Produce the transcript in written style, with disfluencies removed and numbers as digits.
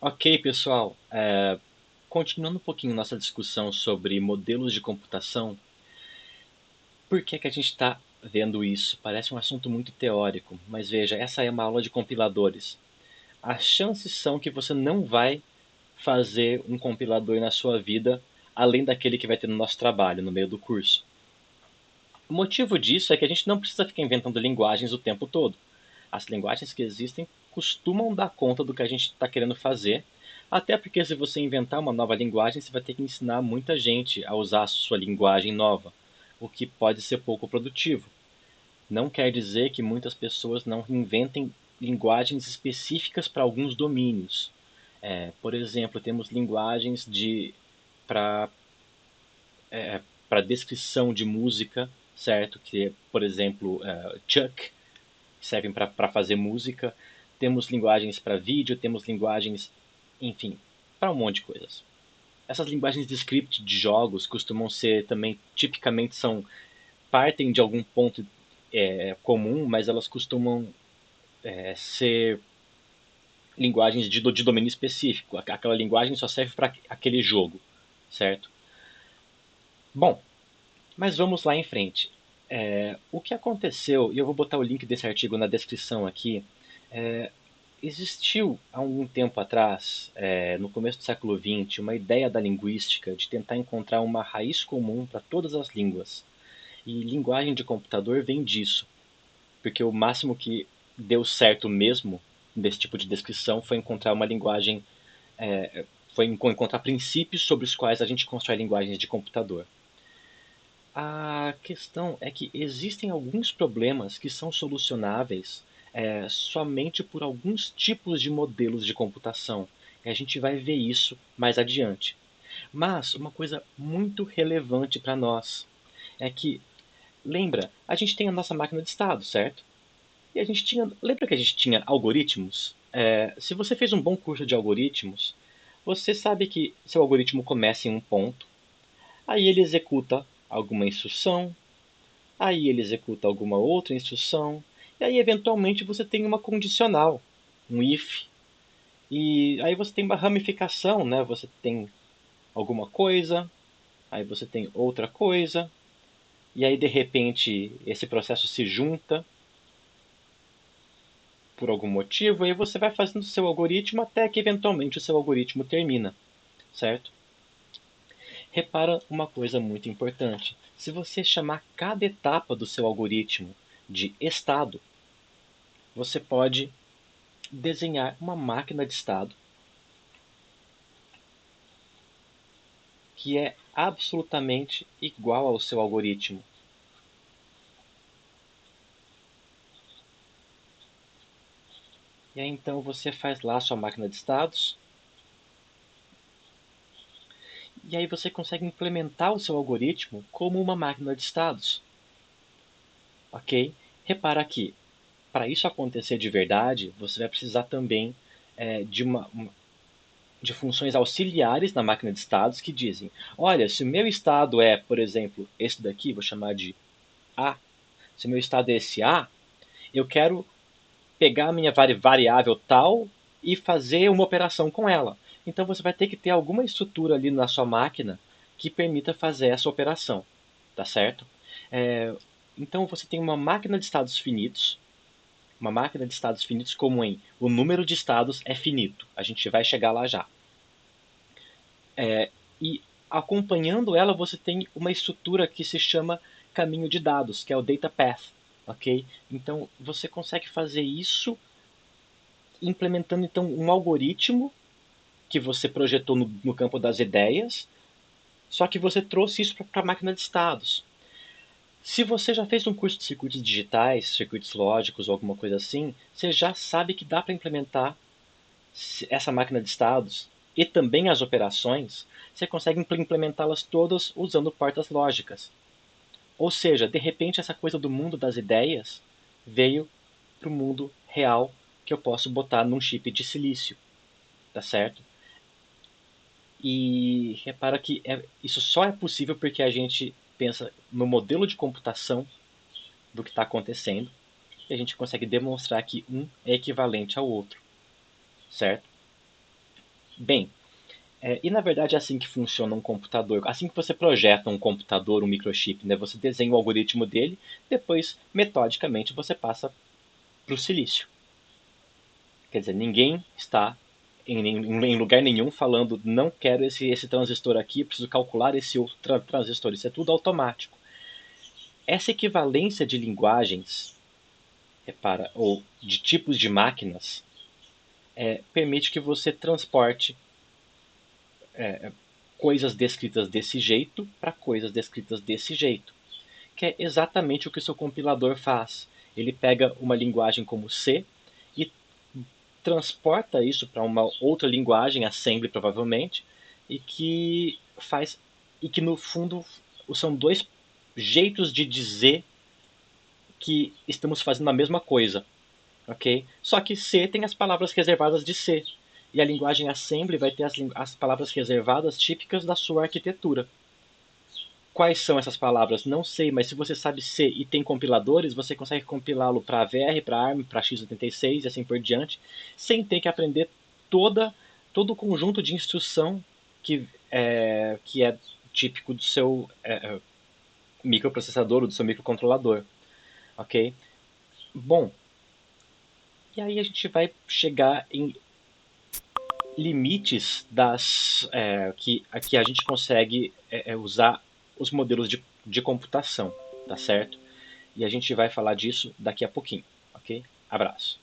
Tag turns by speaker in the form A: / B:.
A: Ok, pessoal. Continuando um pouquinho nossa discussão sobre modelos de computação, por que que a gente está vendo isso? Parece um assunto muito teórico, mas veja, essa é uma aula de compiladores. As chances são que você não vai fazer um compilador na sua vida, além daquele que vai ter no nosso trabalho, no meio do curso. O motivo disso é que a gente não precisa ficar inventando linguagens o tempo todo. As linguagens que existem costumam dar conta do que a gente está querendo fazer, até porque se você inventar uma nova linguagem, você vai ter que ensinar muita gente a usar a sua linguagem nova, o que pode ser pouco produtivo. Não quer dizer que muitas pessoas não inventem linguagens específicas para alguns domínios. Por exemplo, temos linguagens para para descrição de música, certo? Que, por exemplo, Chuck, que servem para fazer música. Temos linguagens para vídeo, temos linguagens, enfim, para um monte de coisas. Essas linguagens de script de jogos costumam ser também, tipicamente são, partem de algum ponto comum, mas elas costumam ser linguagens de domínio específico. Aquela linguagem só serve para aquele jogo, certo? Bom, mas vamos lá em frente. O que aconteceu, e eu vou botar o link desse artigo na descrição aqui, existiu há algum tempo atrás, no começo do século XX, uma ideia da linguística de tentar encontrar uma raiz comum para todas as línguas. E linguagem de computador vem disso, porque o máximo que deu certo mesmo desse tipo de descrição foi encontrar uma linguagem, foi encontrar princípios sobre os quais a gente constrói linguagens de computador. A questão é que existem alguns problemas que são solucionáveis somente por alguns tipos de modelos de computação. E a gente vai ver isso mais adiante. Mas uma coisa muito relevante para nós é que, lembra, a gente tem a nossa máquina de estado, certo? E a gente tinha, lembra que a gente tinha algoritmos? Se você fez um bom curso de algoritmos, você sabe que seu algoritmo começa em um ponto, aí ele executa alguma instrução, aí ele executa alguma outra instrução, e aí eventualmente você tem uma condicional, um if, e aí você tem uma ramificação, né? Você tem alguma coisa, aí você tem outra coisa, e aí de repente esse processo se junta por algum motivo, e aí você vai fazendo o seu algoritmo até que eventualmente o seu algoritmo termina, certo? Repara uma coisa muito importante. Se você chamar cada etapa do seu algoritmo de estado, você pode desenhar uma máquina de estado que é absolutamente igual ao seu algoritmo. E aí então você faz lá a sua máquina de estados e aí você consegue implementar o seu algoritmo como uma máquina de estados, ok? Repara que para isso acontecer de verdade, você vai precisar também de funções auxiliares na máquina de estados que dizem: olha, se o meu estado é, por exemplo, esse daqui, vou chamar de A, se o meu estado é esse A, eu quero pegar a minha variável tal e fazer uma operação com ela. Então você vai ter que ter alguma estrutura ali na sua máquina que permita fazer essa operação, tá certo? É, então você tem uma máquina de estados finitos, uma máquina de estados finitos como em o número de estados é finito. A gente vai chegar lá já. E acompanhando ela você tem uma estrutura que se chama caminho de dados, que é o data path, ok? Então você consegue fazer isso implementando então um algoritmo que você projetou no campo das ideias, só que você trouxe isso para a máquina de estados. Se você já fez um curso de circuitos digitais, circuitos lógicos ou alguma coisa assim, você já sabe que dá para implementar essa máquina de estados e também as operações, você consegue implementá-las todas usando portas lógicas. Ou seja, de repente essa coisa do mundo das ideias veio para o mundo real que eu posso botar num chip de silício, tá certo? E repara que isso só é possível porque a gente pensa no modelo de computação do que está acontecendo e a gente consegue demonstrar que um é equivalente ao outro, certo? Bem, e na verdade é assim que funciona um computador. Assim que você projeta um computador, um microchip, né, você desenha o algoritmo dele, depois, metodicamente, você passa para o silício. Quer dizer, ninguém está em lugar nenhum falando não quero esse transistor aqui, preciso calcular esse outro transistor. Isso é tudo automático. Essa equivalência de linguagens, ou de tipos de máquinas, permite que você transporte coisas descritas desse jeito para coisas descritas desse jeito, que é exatamente o que o seu compilador faz. Ele pega uma linguagem como C e transporta isso para uma outra linguagem, assembly provavelmente, e que faz e que no fundo são dois jeitos de dizer que estamos fazendo a mesma coisa, ok? Só que C tem as palavras reservadas de C e a linguagem assembly vai ter as palavras reservadas típicas da sua arquitetura. Quais são essas palavras? Não sei, mas se você sabe C e tem compiladores, você consegue compilá-lo para AVR, para ARM, para x86 e assim por diante, sem ter que aprender toda, todo o conjunto de instrução que é típico do seu microprocessador ou do seu microcontrolador, ok? Bom, e aí a gente vai chegar em limites que a gente consegue usar os modelos de computação, tá certo? E a gente vai falar disso daqui a pouquinho, ok? Abraço.